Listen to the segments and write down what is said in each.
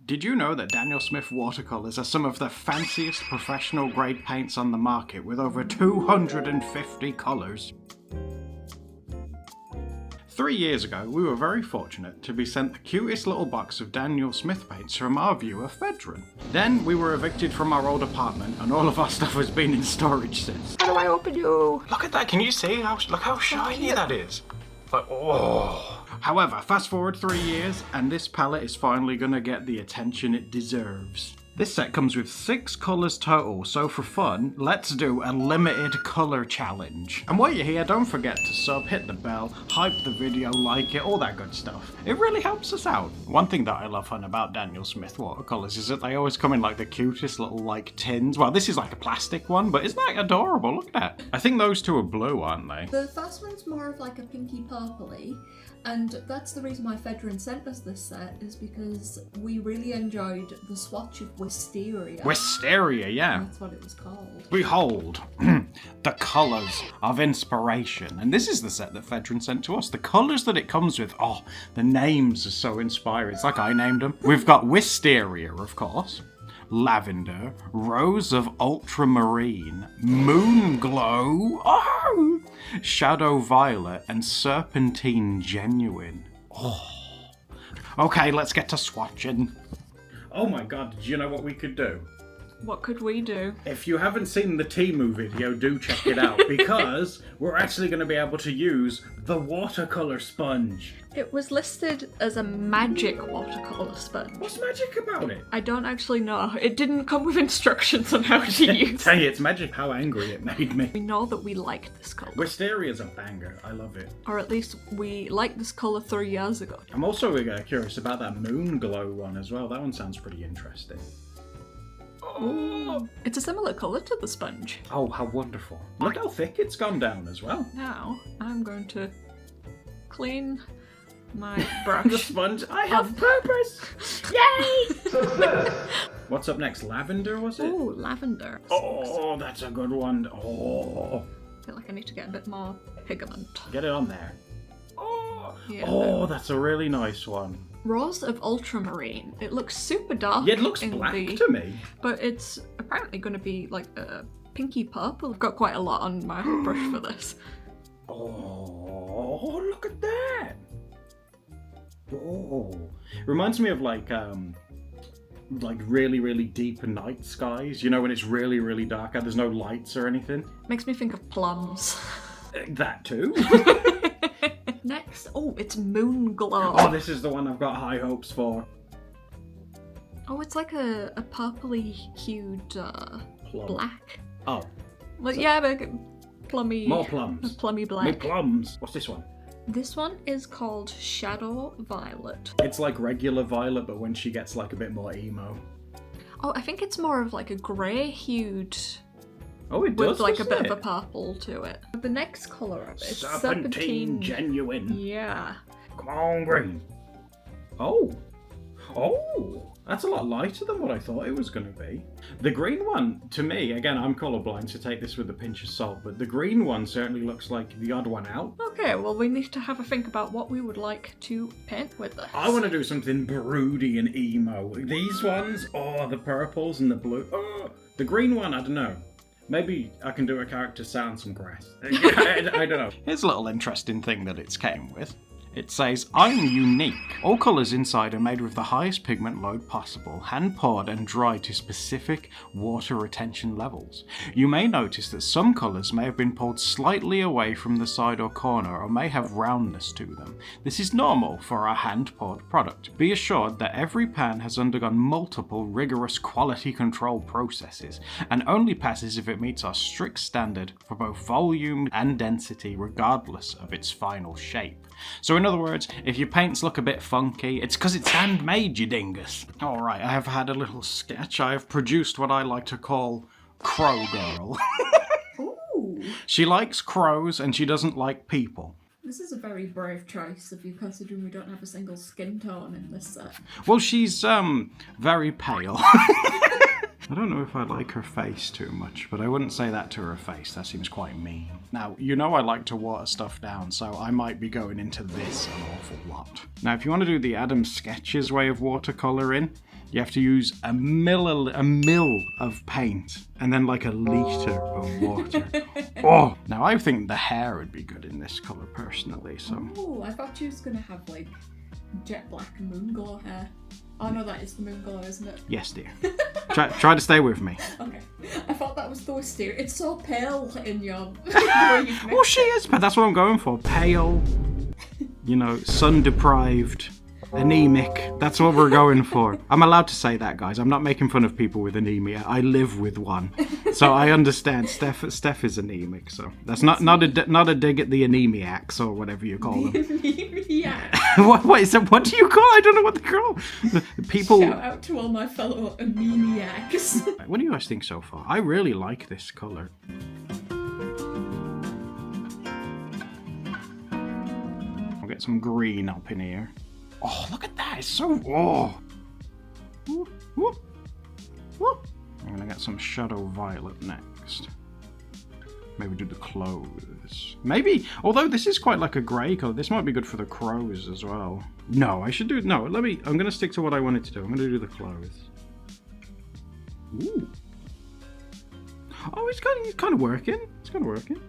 Did you know that Daniel Smith Watercolors are some of the fanciest professional grade paints on the market with over 250 colours? 3 years ago, we were very fortunate to be sent the cutest little box of Daniel Smith paints from our viewer, Fedrin. Then we were evicted from our old apartment and all of our stuff has been in storage since. How do I open you? Look at that, can you see? Look how shiny that is. Like, oh. However, fast forward 3 years, and this palette is finally gonna get the attention it deserves. This set comes with 6 colours total, so for fun, let's do a limited colour challenge. And while you're here, don't forget to sub, hit the bell, hype the video, like it, all that good stuff. It really helps us out. One thing that I love fun about Daniel Smith Watercolors is that they always come in like the cutest little like tins. Well, this is like a plastic one, but isn't that adorable? Look at that. I think those two are blue, aren't they? The first one's more of like a pinky purpley. And that's the reason why Fedrin sent us this set, is because we really enjoyed the swatch of Wisteria. Wisteria, yeah. That's what it was called. Behold, the colours of inspiration. And this is the set that Fedrin sent to us. The colours that it comes with, oh, the names are so inspiring. It's like I named them. We've got Wisteria, of course. Lavender, Rose of Ultramarine, Moon Glow, oh, Shadow Violet, and Serpentine Genuine. Oh. Okay, let's get to swatching. Oh my god, did you know what we could do? What could we do? If you haven't seen the Temu video, do check it out, because we're actually going to be able to use the watercolour sponge. It was listed as a magic watercolor sponge. What's magic about it? I don't actually know. It didn't come with instructions on how to use Tell you, it's magic how angry it made me. We know that we liked this colour. Wisteria's a banger, I love it. Or at least we liked this colour 3 years ago. I'm also curious about that Moon Glow one as well. That one sounds pretty interesting. Ooh. It's a similar colour to the sponge. Oh, how wonderful. Look how thick it's gone down as well. Now, I'm going to clean my The brush. sponge, I have purpose! Yay! What's up next? Lavender, was it? Ooh, lavender. Oh, that's a good one. Oh, I feel like I need to get a bit more pigment. get it on there. Oh, Yeah. oh, that's a really nice one. Rose of Ultramarine. It looks super dark. Yeah, it looks in black the, to me. But it's apparently going to be like a pinky purple. I've got quite a lot on my brush for this. Oh, look at that. Oh, reminds me of like really, really deep night skies. You know, when it's really, really dark and there's no lights or anything. Makes me think of plums. That too. Next, oh, it's Moon Glow. Oh, this is the one I've got high hopes for. Oh, it's like a purpley hued Plum. black. Oh, Well, yeah, but plummy. more plums. Plummy More black. plums. What's this one? This one is called Shadow Violet. It's like regular violet, but when she gets like a bit more emo. Oh, I think it's more of like a grey hued Oh, it does. with like a doesn't bit it? of a purple to it. The next colour of it is Serpentine Genuine. Yeah. Come on, green. Oh. Oh. That's a lot lighter than what I thought it was going to be. The green one, to me, again, I'm colourblind, so take this with a pinch of salt, but the green one certainly looks like the odd one out. Okay, well we need to have a think about what we would like to paint with this. I want to do something broody and emo. These ones, oh, the purples and the blue. Oh, the green one, I don't know. Maybe I can do a character sound some grass. I don't know. Here's a little interesting thing that it's came with. It says, I'm unique. All colours inside are made with the highest pigment load possible, hand poured and dried to specific water retention levels. You may notice that some colours may have been pulled slightly away from the side or corner or may have roundness to them. This is normal for our hand poured product. Be assured that every pan has undergone multiple rigorous quality control processes and only passes if it meets our strict standard for both volume and density regardless of its final shape. So in other words, if your paints look a bit funky, it's because it's handmade, you dingus. Alright, I have had a little sketch. I have produced what I like to call Crow Girl. Ooh. She likes crows and she doesn't like people. This is a very brave choice of you, considering we don't have a single skin tone in this set. Well, she's very pale. I don't know if I like her face too much, but I wouldn't say that to her face. That seems quite mean. Now, you know I like to water stuff down, so I might be going into this an awful lot. Now, if you want to do the Adam Sketches way of watercolouring, You have to use a mil of paint and then like a litre of water. Oh, now I think the hair would be good in this colour personally, so. Oh, I thought you was gonna have like jet black moon glow hair. Oh no, that is the moon glow, isn't it? Yes, dear. Try to stay with me. Okay. I thought that was the wisteria. It's so pale in your... Well, she is, but that's what I'm going for. Pale, you know, sun-deprived, anemic. That's what we're going for. I'm allowed to say that, guys. I'm not making fun of people with anemia. I live with one. So I understand. Steph is anemic, so that's not a dig at the anemiacs or whatever you call them. Anemiac. What is that? What do you call? I don't know what they call. The people. Shout out to all my fellow anemiacs. What do you guys think so far? I really like this colour. I'll get some green up in here. Oh, look at that! It's so... Oh! Woo, woo, woo. I'm gonna get some Shadow Violet next. Maybe do the clothes. Maybe, although this is quite like a grey colour, this might be good for the crows as well. No, I should do it. No, I'm gonna stick to what I wanted to do. I'm gonna do the clothes. Ooh. Oh, it's kind of working. It's kind of working.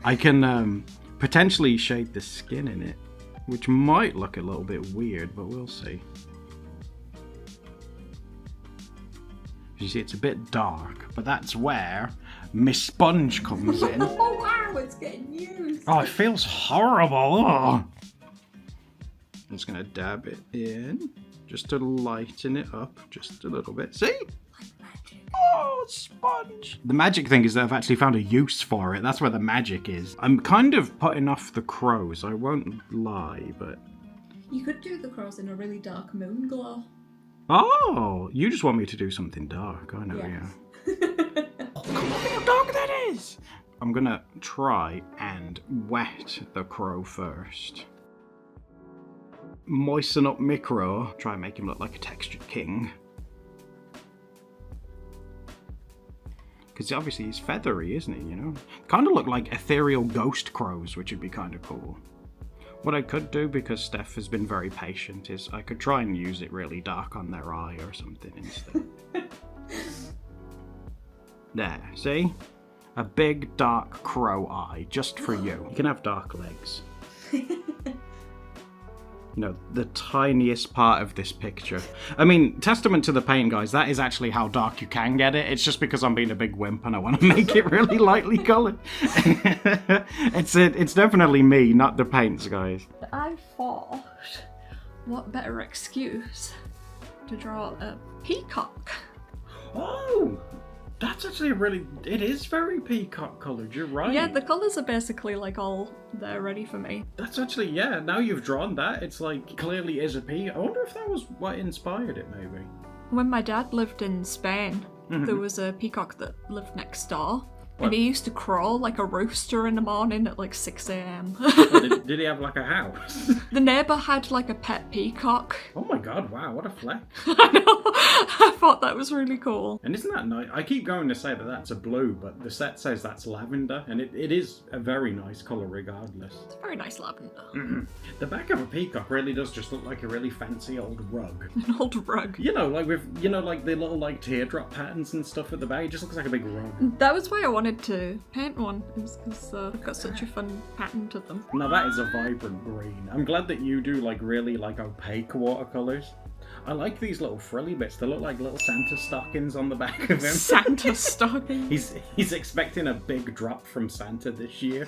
I can potentially shade the skin in it, which might look a little bit weird, but we'll see. You see, it's a bit dark, but that's where Miss Sponge comes in. Oh wow, it's getting used. Oh, it feels horrible. Oh. I'm just gonna dab it in, just to lighten it up just a little bit. See? Oh, Sponge. The magic thing is that I've actually found a use for it. That's where the magic is. I'm kind of putting off the crows, I won't lie, but... You could do the crows in a really dark moon glow. Oh, you just want me to do something dark. I know, yeah. Oh, come on, look how dark that is. I'm gonna try and wet the crow first. Moisten up my crow. Try and make him look like a textured king. Because obviously he's feathery, isn't he, you know? Kind of look like ethereal ghost crows, which would be kind of cool. What I could do, because Steph has been very patient, is I could try and use it really dark on their eye or something instead. There, see? A big dark crow eye, just for you. You can have dark legs. You know, the tiniest part of this picture. I mean, testament to the paint, guys, that is actually how dark you can get it. It's just because I'm being a big wimp and I want to make it really lightly coloured. It's definitely me, not the paints, guys. I thought, what better excuse to draw a peacock? Oh! That's actually it is very peacock coloured, you're right. Yeah, the colours are basically like all there ready for me. That's actually, yeah, now you've drawn that, it's like, clearly is a peacock. I wonder if that was what inspired it, maybe. When my dad lived in Spain, there was a peacock that lived next door. What? And he used to crow like a rooster in the morning at like 6 a.m. Did he have like a house? The neighbour had like a pet peacock. Oh my god, wow, what a flex. I know, I thought that was really cool. And isn't that nice? I keep going to say that that's a blue, but the set says that's lavender, and it is a very nice colour regardless. It's a very nice lavender. The back of a peacock really does just look like a really fancy old rug. An old rug. You know, like with, you know, like the little like teardrop patterns and stuff at the back, it just looks like a big rug. That was why I wanted to paint one, because they've got such a fun pattern to them. Now that is a vibrant green. I'm glad that you do like really like opaque watercolours. I like these little frilly bits. They look like little Santa stockings on the back of him. Santa stocking. He's expecting a big drop from Santa this year.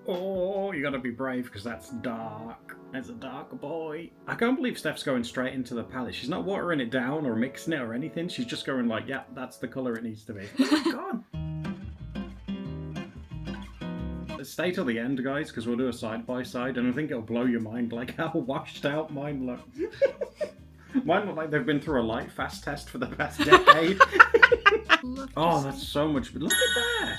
Oh, you gotta be brave because that's dark. That's a dark boy. I can't believe Steph's going straight into the palette. She's not watering it down or mixing it or anything. She's just going like, yeah, that's the colour it needs to be. Oh my god. Stay till the end, guys, because we'll do a side-by-side, and I think it'll blow your mind, like how washed out mine look. Mine look like they've been through a light fast test for the past decade. Oh, that's so much. Look at that.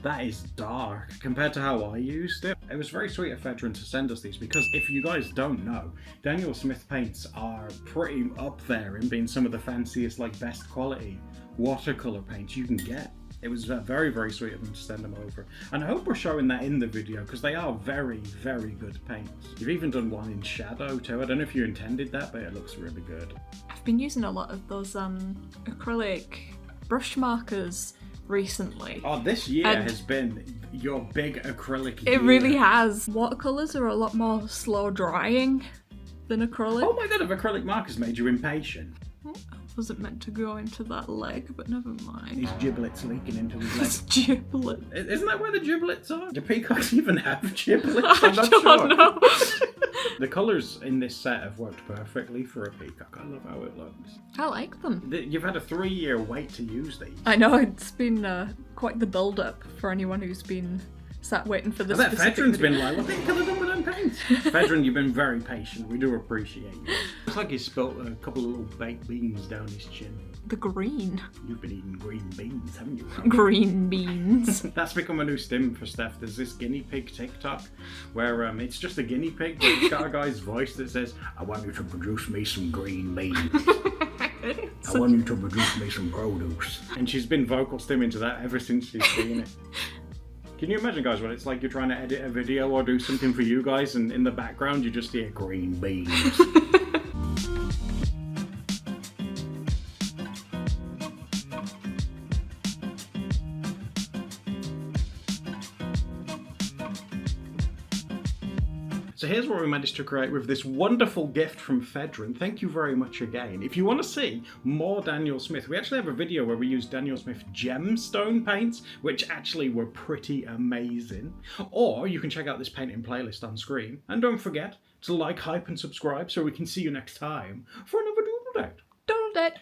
That is dark compared to how I used it. It was very sweet of Fedrin to send us these, because if you guys don't know, Daniel Smith paints are pretty up there in being some of the fanciest, like best quality watercolor paints you can get. It was very, very sweet of them to send them over. And I hope we're showing that in the video, because they are very, very good paints. You've even done one in shadow too. I don't know if you intended that, but it looks really good. I've been using a lot of those acrylic brush markers recently. Oh, this year has been your big acrylic year. It really has. Watercolors are a lot more slow drying than acrylic. Oh my god, if acrylic markers made you impatient. I wasn't meant to go into that leg, but never mind. These giblets leaking into his leg. It's giblet. Isn't that where the giblets are? Do peacocks even have giblets? I I'm not don't sure. know. The colours in this set have worked perfectly for a peacock. I love how it looks. I like them. You've had a 3-year wait to use these. I know, it's been quite the build-up for anyone who's been sat waiting for this. I bet specific Fedrin's video. been like, what the hell have done with them paints? Fedrin, you've been very patient. We do appreciate you. Looks like he's spilt a couple of little baked beans down his chin. The green. You've been eating green beans, haven't you? Green beans. That's become a new stim for Steph. There's this guinea pig TikTok where it's just a guinea pig, but it's got a guy's voice that says, I want you to produce me some green beans. I want you to produce me some produce. And she's been vocal stimming to that ever since she's seen it. Can you imagine, guys, when it's like you're trying to edit a video or do something for you guys, and in the background you just hear green beans? So here's what we managed to create with this wonderful gift from Fedrin. Thank you very much again. If you want to see more Daniel Smith, we actually have a video where we used Daniel Smith gemstone paints, which actually were pretty amazing. Or you can check out this painting playlist on screen. And don't forget to like, hype, and subscribe so we can see you next time for another Doodle Date. Doodle Date.